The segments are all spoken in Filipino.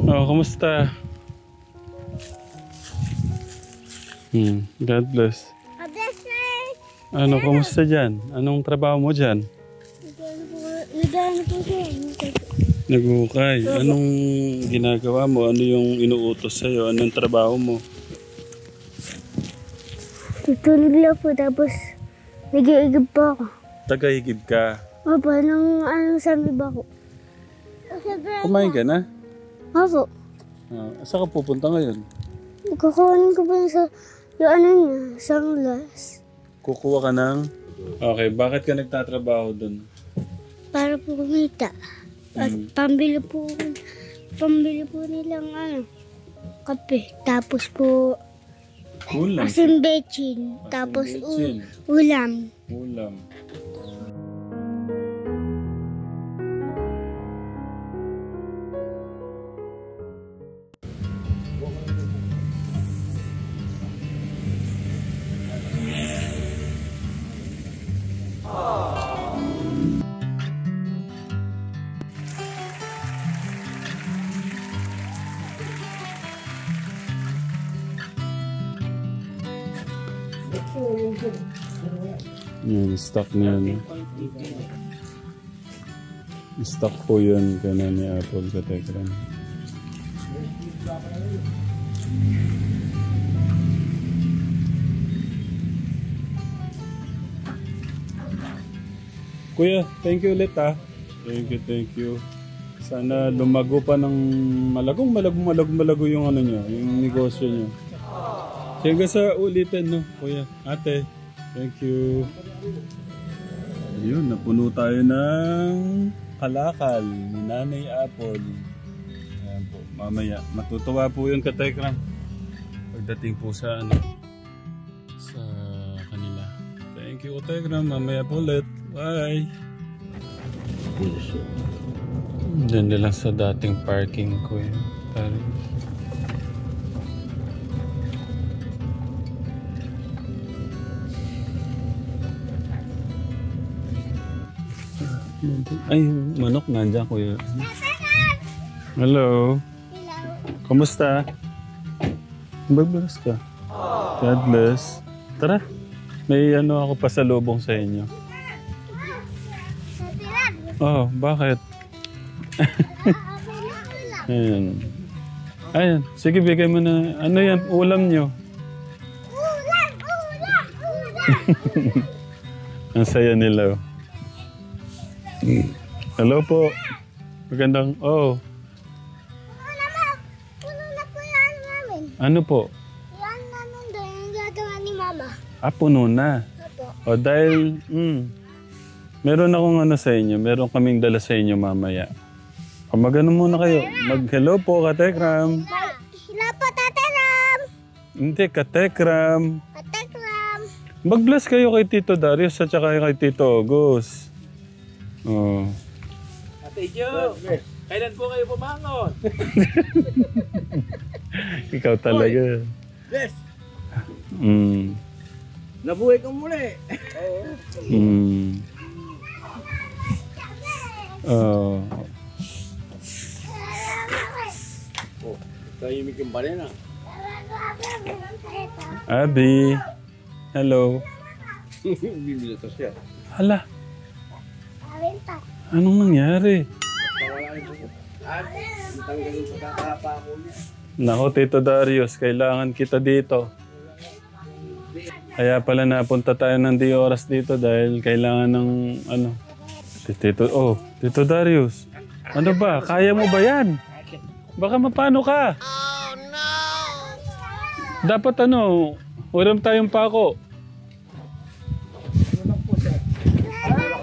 Oh, kumusta? God bless. God bless, sir. Ano, kumusta dyan? Anong trabaho mo dyan? Nagano po siya. Naghukay. Anong ginagawa mo? Ano yung inuutos sa'yo? Anong trabaho mo? Tutulog lang po tapos nag-iigib po ako. Tagahigib ka. Opo, anong samib ako. Kumain ka na? Opo. Saan ka pupunta ngayon? Kukuhanin ko po yung ano niya, sunglass. Kukuha ka ng... Okay, bakit ka nagtatrabaho dun? Para po kumita. At pambili po nilang kape. Tapos po Ulam. asin bechin. Tapos ulam. Ulam. Yun, stock niya. No? Stock po yun ka na ni Apple Katekram. Kuya, thank you ulit ah. Thank you. Sana lumago pa ng malago yung ano nyo, yung negosyo nyo. Hanggang sa ulitin, no, kuya, ate. Thank you. Ayun, napuno tayo ng kalakal ni Nanay Apple. Ayan po, mamaya. Matutuwa po yung Katekram pagdating po sa sa kanila. Thank you, Katekram. Mamaya po ulit. Bye. Diyan nila sa dating parking ko yun. Ay, manok nandiyan kuya. Hello. Kumusta? Mag-bless ka. God bless. Tara. May ako pasalubong sa inyo. Oh, bakit? Ayan. Ayan. Sige, bigay mo na. Ano yan? Ulam nyo? Ulam! Ang saya nila. Hello po. Magandang, Puno na po yan namin. Ano po? Yan namin doon yung gagawa ni Mama. Puno na. Opo. O dahil, meron akong sa inyo. Meron kaming dala sa inyo mamaya. O magano muna kayo. Mag-hello po, Katekram. Hello po, Tateram. Hindi, Katekram. Katekram. Mag-bless kayo kay Tito Darius at saka kay Tito August. Oh. Ate Jo, kailan po kayo pumangon? Ikaw talaga. Yes! Nabuhay kang muli. Oh. Tahimik yung banana. Abby. Hello. Bibili to siya. Hala. Anong nangyari? Tanggalin sa kakahapa ko niya. Nako, Tito Darius, kailangan kita dito. Kaya pala napunta tayo ng di oras dito dahil kailangan ng Tito Darius. Ano ba? Kaya mo ba yan? Baka mapano ka? Oh no! Dapat ulam tayong pako.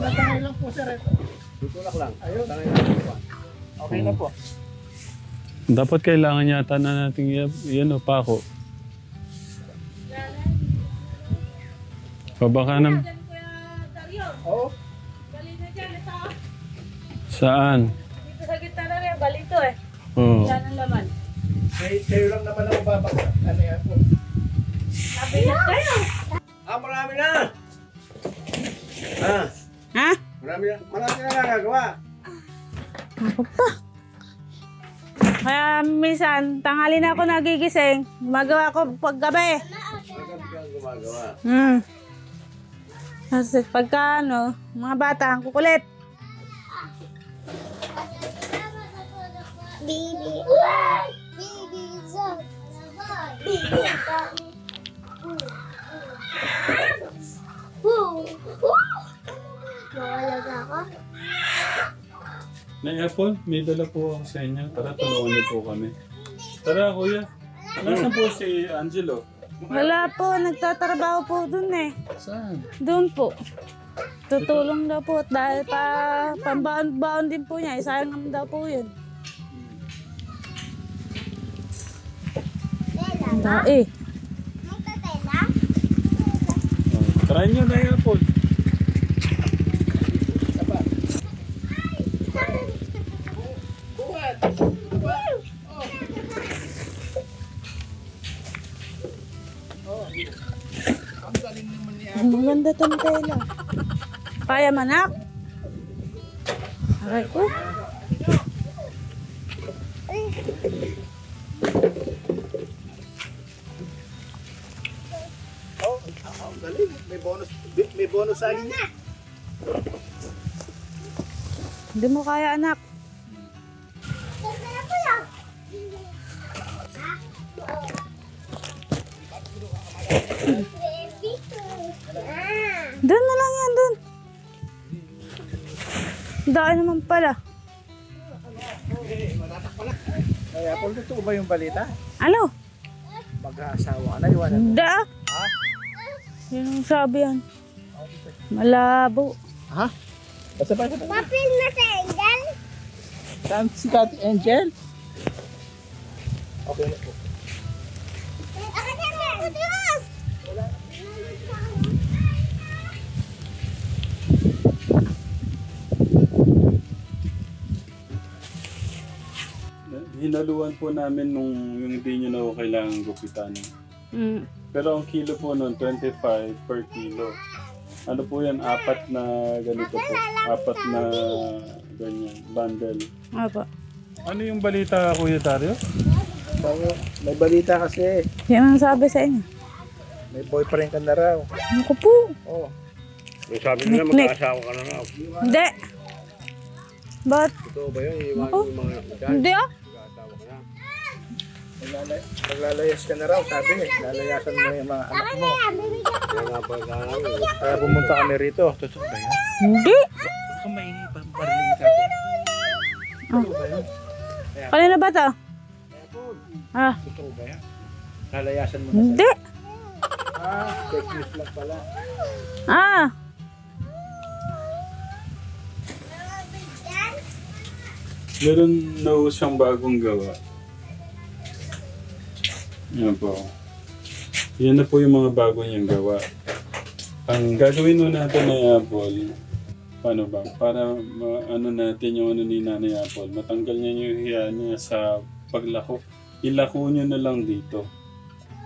Tangay lang po sir. Tutulak lang. Ayun. Tangay lang po. Okay na po. Dapat kailangan yata na natin pako. Baka na. Oo. Saan? Dito sa gitna na rin, balito Oo. Yan ang laman. Kayo lang naman ako babagsak. Ano yan po? Nabilat kayo. Marami na! Ha? Marami na nagagawa. Ako pa. Kaya minsan, tanghali na ako nagigising. Gumagawa ko paggabi. Gumagawa. Kasi pagka mga bata ang kukulit. Baby. Baby. Nawalaga ako. Nay Apple, may dala po ako sa inyo. Tara, tulungan niyo po kami. Tara, kuya. Nasaan po si Angelo? Wala po, nagtatrabaho po dun eh. Saan? Doon po. Tutulong daw po dahil pambaon-baon din po niya. Sayang naman daw po yun. Eh. Magtatela? Try niyo, Nay Apple. Ang maganda itong tela. Kaya manak? Aray ko. Ang galing. May bonus sa akin. Hindi mo kaya anak. Doon na lang yan, doon. Daan naman pala. Kaya po, totoo ba yung balita? Ano? Mag-aasawa ka na, iwanan mo. Da? Ha? Yun ang sabi yan. Malabo. Ha? Basta ba? Papil na sa Angel? Saan si Kati Angel? Okay na po. Ako na! Adios! Hinaluan po namin nung yung hindi nyo na ako kailangan gupitan. Pero ang kilo po nun, 25 per kilo. Ano po yan? 4 na ganito po. 4 na ganyan, bundle. Apa. Ano yung balita, Kuya Dario? May balita kasi. Yan ang sabi sa inyo. May boyfriend ka na raw. Ano ko po? Oo. Yung sabi nila mag-aasawa ka na raw. Hindi. Ba't? Totoo ba yun? Iiwan mo yung mga edad? Hindi ah. Mag-aasawa ka na. Maglalayas ka na raw, sabi. Lalayasan mo yung mga anak mo. Kaya nga pa ka namin. Kaya pumunta kami rito. Totoo ba yan? Hindi. Kung maingay pa, parinig ka. Totoo ba yan? Kanina ba to? Ah. Totoo ba yan? Lalayasan mo na Hindi. fake news lang pala. Ah. Meron na po siyang bagong gawa. Yan po. Yan na po yung mga bago niyang gawa. Ang gagawin nun natin ay Apple, paano ba? Para ano natin yung ano ni Nanay Apple, matanggal niya yung hiya niya sa paglako. Ilako niyo na lang dito.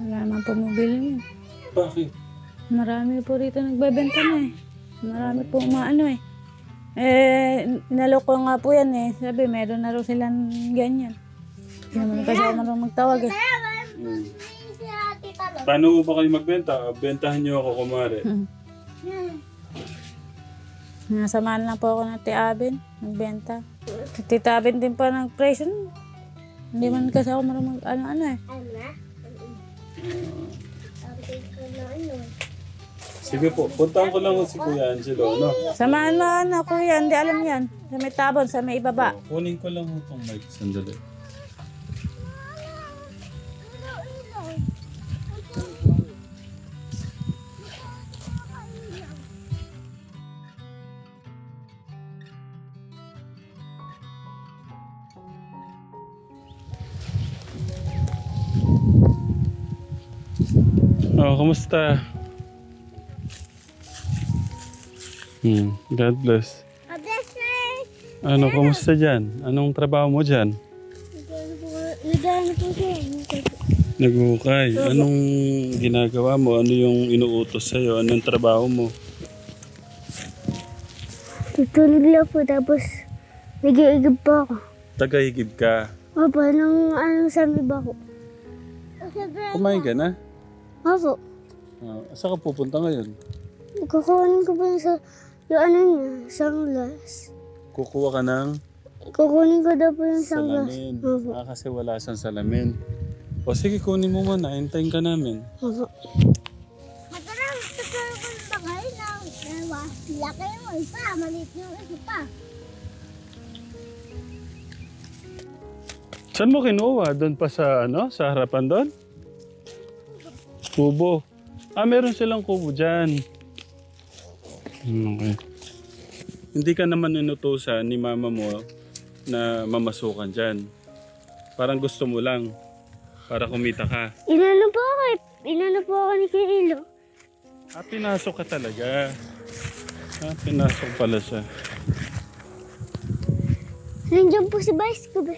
Wala naman pumubili niyo. Bakit? Marami po rito nagbebenta na eh. Marami po umaano eh. Naloko nga po yan eh. Sabi, meron na raw silang ganyan. Hindi naman kasi ako marunong magtawag eh. Paano ba kayo magbenta? Bentahan niyo ako, kumare. Nasamahan lang po ako ng Tiabin. Nagbenta. Titabin din pa ng presyo. Hindi man kasi ako marunong ano eh. Sige po, puntahan ko lang si Kuya Angelo, no? Samahan mo ano kuya, hindi alam yan. Sa may tabon, sa may ibaba. Kunin ko lang itong mic, sandali. Oh, kumusta? God bless. Ano, kumusta dyan? Anong trabaho mo dyan? Nagano po siya. Nagukay. Anong ginagawa mo? Ano yung inuutos sa'yo? Anong trabaho mo? Tutulog lang po tapos nag-iigib po ako. Tagahigib ka. Opo, nung ano sa may bako. Kumain ka na? Opo. Saan ka pupunta ngayon? Kukunin ko po yung ano niya, sunglass. Kukuha ka ng Kukunin ko daw po yung sunglass. salamin. Opo. Kasi wala siyang salamin. O sige, kunin mo muna. Hintayin ka namin. Opo. Matarang, tatalo ko ng bakay na laki mo isa, maliit yung isa pa. Saan mo kinuha? Doon pa sa ano? Sa harapan doon? Kubo. Meron silang kubo dyan. Okay. Hindi ka naman inutusan ni mama mo na mamasukan dyan. Parang gusto mo lang. Para kumita ka. Inano po ako ni Kilo. Pinasok ka talaga. Pinasok pala siya. Nandiyan po si Vice Gov.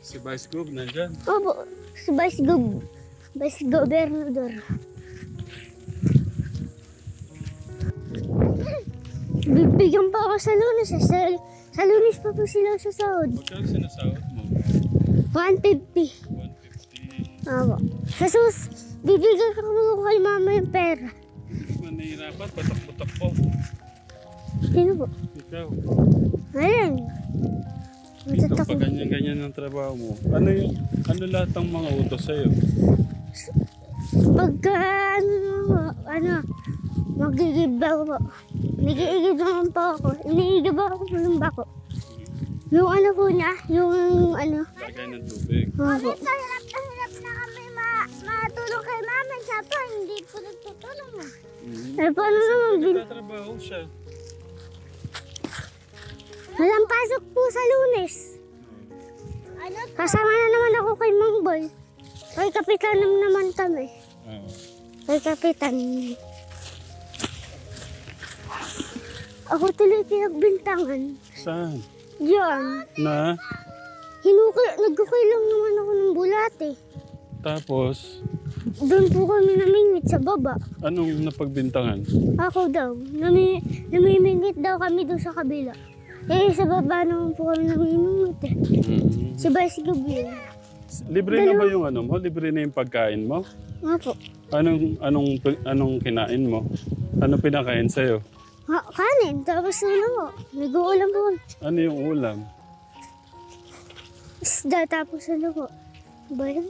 Si Vice Gov nandyan. Opo, si Vice Gov. Vice Gobernador. Bibigyan pa ako sa Lunes. Sa Lunes pa po sila sa sahod. Magkano sinasahod mo? 150. 150. Opo. Bibigyan ko kay mama yung pera. Hindi ba nahihirapan? Patak-patak po. Sino po? Ikaw. Ayan. Ikaw pa ganyan-ganyan ang trabaho mo. Ano lahat ng mga utos sa'yo? Pagka magigib ako po. Nag-iigib naman po ako. Iniigib ako po yung bako. Yung ano po niya, yung ano. Lagay ng tubig. Opo. Hirap na kami matulong kay mama. Siya po, hindi po nagtutulong mo. Eh, paano naman? Nagtatrabaho siya. Walang pasok po sa Lunes. Ano? Kasama na naman ako kay Mang Boy. Kay Kapitan naman kami. Kay Kapitan. Ako tuloy pinagbintangan. Saan? Diyan. Na? Nagkukay lang naman ako ng bulate. Tapos, Doon po kami namingit sa baba. anong napagbintangan? Ako daw. Namimingit daw kami doon sa kabila. Sa baba naman po kami namimingit eh. Si Vice Gabriel. Libre na ba yung ano mo? Libre na yung pagkain mo? Nga po. Anong kinain mo? Anong pinakain sa'yo? Kanin. Tapos ano po. Nag-uulam po. Ano yung ulam? Isda. Tapos ano po. Ba yun?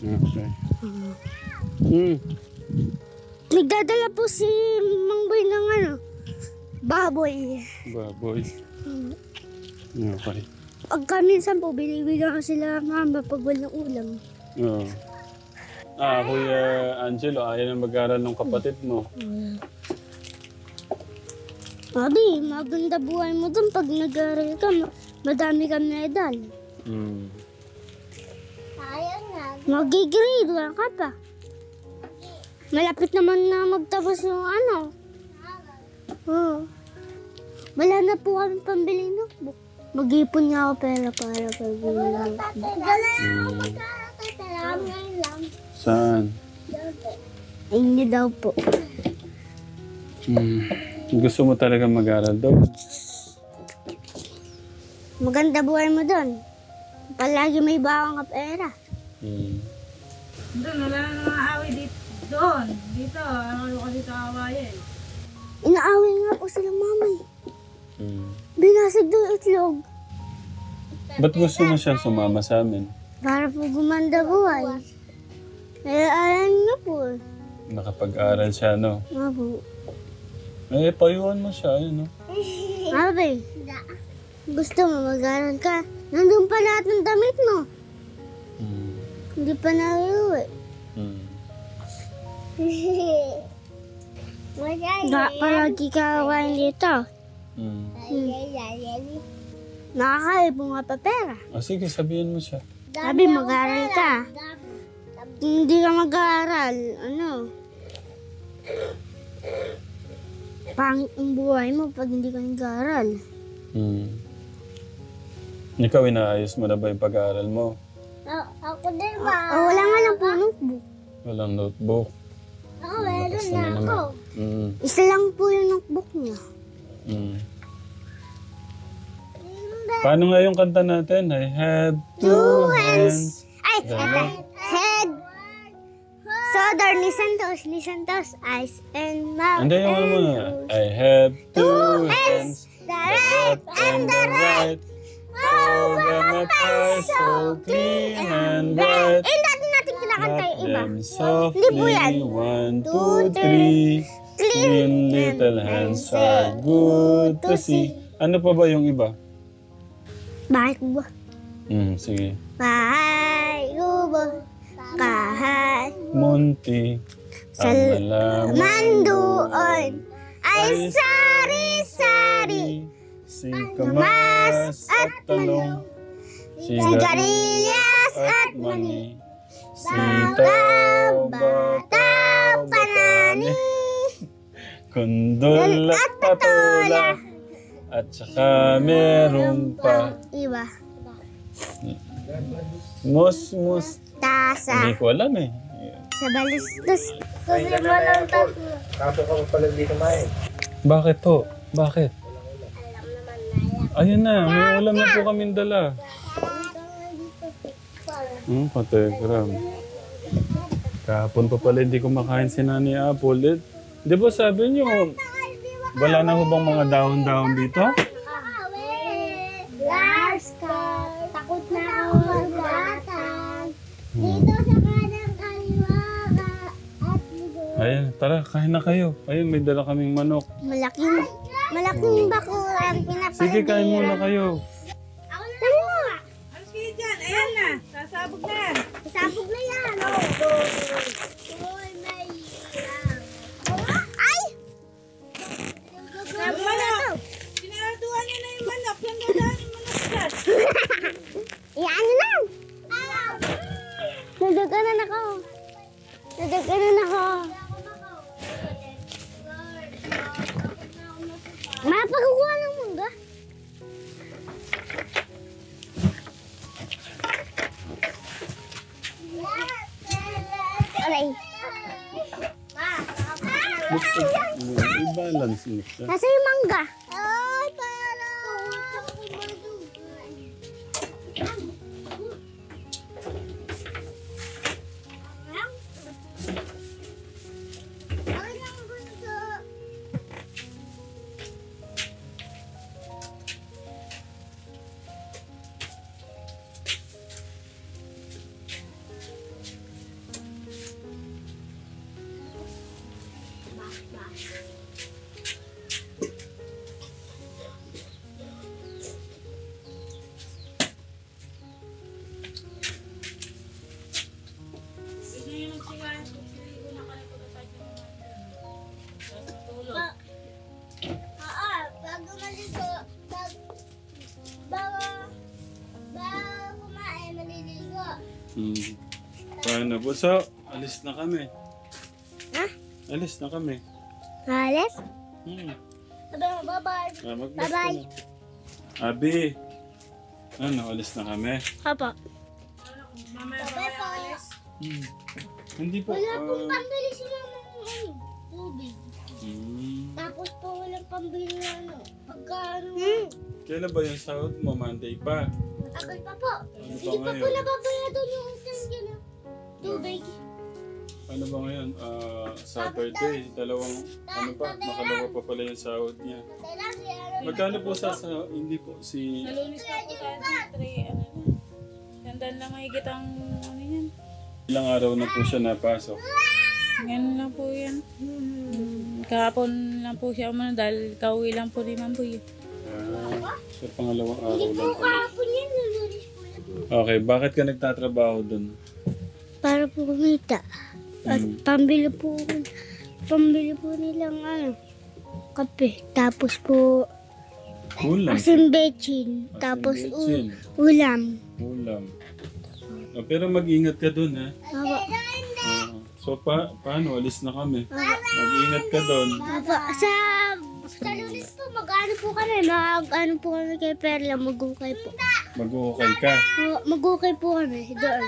Okay. Nagdadala po si Mang Boy ng ano. Baboy. Baboy. Okay. Pagka minsan po, binibigyan ko sila mama pag walang ulam. Oo. Kuya Angelo, ayaw na mag-aral ng kapatid mo. Abi, maganda buhay mo dun pag nag-aaral ka. Madami kang medal. Sayang na. Mag-grade 1 ka pa. Malapit naman na magtapos yung ano. Oo. Wala na po kami pambili notebook. Mag-ipon niya ako pera para pabili ng notebook. Dala lang ako magkakatalam ngayon lang. Saan? Ay, hindi daw po. Gusto mo talaga mag-aral daw? Maganda buhay mo doon. Palagi may bawang ka pera. Doon, wala na mga away dito. Doon, dito. Ano ka dito awayin? Inaaway nga po sila mamay. Binasag doon itlog. Ba't gusto mo siyang sumama sa amin? Para po gumanda buhay. Ayan nga po. Nakapag-aral siya, no? Nga po. Payuhan mo siya, no? Abi, gusto mo mag-aral ka? Nandun pa lahat ng damit mo. Hindi pa naiuwi. Palagi ka kawain dito. Nakakaibong nga pa pera. Sige, sabihin mo siya. Sabi, mag-aaral ka. Hindi ka mag-aaral. Ano? Pangit ang buhay mo pag hindi ka nag-aaral. Ikaw, inaayos mo na ba yung pag-aaral mo? Ako din ba? Wala nga lang po notebook. Walang notebook. Ako meron Lakas na naman ako. naman. Isa lang po yung notebook niya. Hindi. Paano nga yung kanta natin? I have two hands. Ay, head. Shoulder ni Santos, eyes and mouth. Hindi yung ano muna. I have two hands. The left And the right. Oh, my eyes so clean and bright. Dati natin kinakanta yung iba. Them Hindi po yan. softly, 1, 2, 3. Clean little hands are good to see. Ano pa ba yung iba? Bakit ba? Sige. Bahay kubo, kahit Munti. sa Ang malaman mandoon ay sari-sari. Sikamas at talong. Sigarilyas at mani. Sitaw, bataw, panani. Kundol at patola. At saka meron pa Iba. mus-mus. Tasa. Hindi ko alam eh. Sa balistos. Susimula ng tatlo. Kaso ka pala dito, May. Bakit to? Bakit? Ayun na, may ulam na po kaming dala. Pategram. Kahapon pa pala hindi kumakain si Nanay Apple. Di ba sabi niyo, wala na ho bang mga dahon-dahon dito? Lars ka, takot na ako magbatang. Dito sa kanang kaliwa ka at ligo. Ayan, tara, kain na kayo. Ayun, may dala kaming manok. Malaking bako ang pinapalagay. Sige, kain muna kayo. Ako na lang po. Alas kayo dyan, ayan na. Sasabog na yan. Sabog na yan. Uy, may Ay! Yung manok. Sinaraduhan niyo na yung manok. Yung dadaan yung manok dyan. Iyan na! Nadaganan ako. Mapagkukuha ng mangga. Aray. I-balance mo siya. Nasa yung mangga. Ay, para. Ay, lang gusto. Bago maligo, bago kumain, maliligo. Paano po? So, alis na kami. Ha? Alis na kami. Alis? Bye-bye. Magbas Bye-bye. ka na. Abi. Ano, alis na kami? Papa. Bye-bye po. Hindi po. Wala pong pambili si mama ng tubig. Hmm. Tapos po walang pambili na pagkano. Kailan ba yung sahod mo? Monday pa. Agad pa po. Ano Hindi ba pa po ngayon? nababayado yung utang dyan na tubig. Ano ba ngayon? Saturday. Dalawang, ano pa? Makalawa pa pala yung sahod niya. Kailan siya. Magkano po sa hindi po si... Nalunis na po tayo ng 3, ano na. Tandaan lang mahigit ang ano yan. Ilang araw na po siya napasok. Ganun lang po yan. Kahapon lang po siya umano dahil kauwi lang po ni Ma'am Boy. Sa pangalawang araw lang po. Kahapon yan, nalulis po yan. Okay, bakit ka nagtatrabaho dun? Para po kumita. At pambili po nilang kape. Tapos po Ulam. asin bechin. Tapos Betsin. ulam. Ulam. Pero mag-ingat ka dun, ha? Papa. So, paano? Alis na kami. Mag-ingat ka dun. Papa, sa lunes po, mag-ano po kami. Mag-ano po kami kay Perla. Mag-ukay po. Mag-uukay ka. Mag-ukay po kami doon.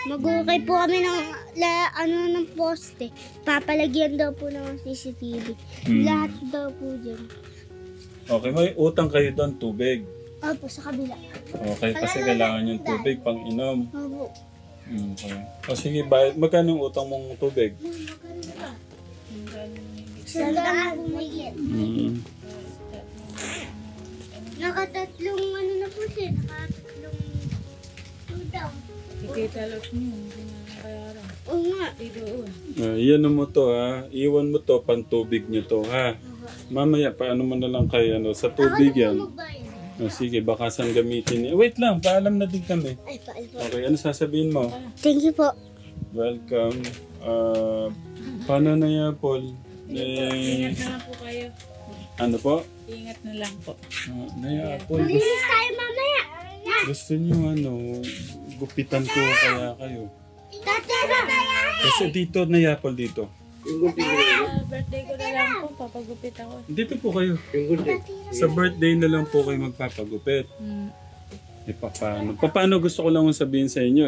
Mag-ukay po kami ng poste. Papalagyan daw po ng CCTV. Lahat daw po dyan. Okay, may utang kayo doon, tubig. Opo, sa kabila. Okay, kasi kailangan yung tubig pang inom. Opo. Okay. O sige, magkano yung utang mong tubig? Sandaan bumigit. Nakatatlong ano na po siya. Nakatatlong tudaw. Kikita lang niyo, hindi na nakayaran. Oo nga. Di doon. Iyan mo to ha. Iwan mo to, pantubig nyo to ha. Mamaya, paano mo na lang kayo sa tubig yan. Magbayad. Sige, baka saan gamitin niya. Wait lang, paalam na din kami. Ay, paal po. Okay, ano sasabihin mo? Thank you po. Welcome. Paano na yan, Paul? Ingat na lang po kayo. Ano po? Ingat na lang po. Naya, Paul. Bilis tayo mamaya. Gusto niyo gupitan ko kaya kayo. Tatira. Kasi dito, Naya, Paul, dito. Yung gunting ko. Birthday ko na lang po, papagupit ako. Dito po kayo. Yung gunting. Sa birthday na lang po kayo magpapagupit. Paano gusto ko lang sabihin sa inyo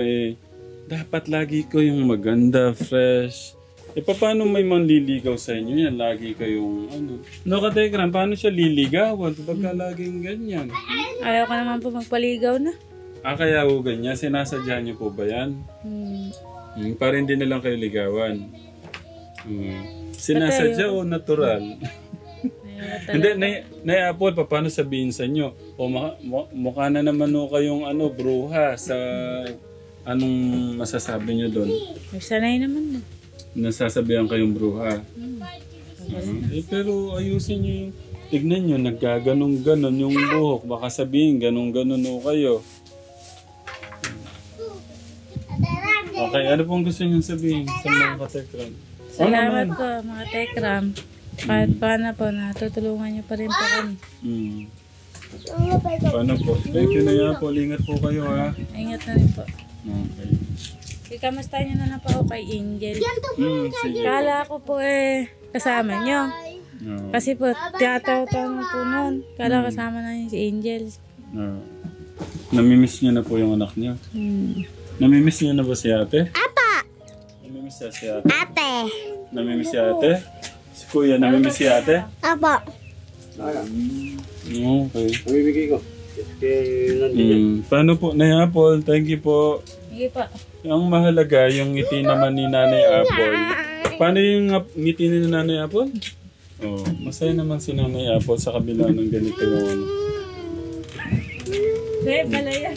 dapat lagi kayong maganda, fresh. Paano may manliligaw sa inyo yan? Lagi kayong No, Katekram, paano siya liligawan pagka laging ganyan? Ayaw ka naman po magpaligaw na. Kaya ho ganyan? Sinasadya niyo po ba yan? Para hindi na lang kayo ligawan. Sinasadya o natural? Hindi, Apple, paano sabihin sa inyo? O mukha na naman o kayong bruha sa anong masasabi niyo doon? Sanay naman na. Nasasabihan kayong bruha. Pero ayusin niyo yung tignan niyo, naggaganong-ganon yung buhok. Baka sabihin, ganong-ganon o kayo. Okay, ano pong gusto niyo sabihin sa mga katekram? Salamat po mga tekram. Kahit paano po, natutulungan niyo pa rin po kami. Paano po? Thank you na yan po. Ingat po kayo ha. Ingat na rin po. Okay. Ikamusta niyo na lang po ako kay Angel. Sige. Kala ko po kasama niyo. Kasi po, tiyataw-taw na po noon. Kala kasama na niyo si Angel. Namimiss niyo na po yung anak niyo? Namimiss niyo na ba si ate? Apa. Namimiss niya si ate? Ate. Namimiss si ate? Si kuya, namimiss si ate? Apa. Okay. Namimigay ko. Kasi nandito. Paano po, Nay Apple? Thank you po. Sige po. Ang mahalaga, yung ngiti naman ni Nanay Apple. Paano yung ngiti ni Nanay Apple? Masaya naman si Nanay Apple sa kabila ng ganito yung Pala yan.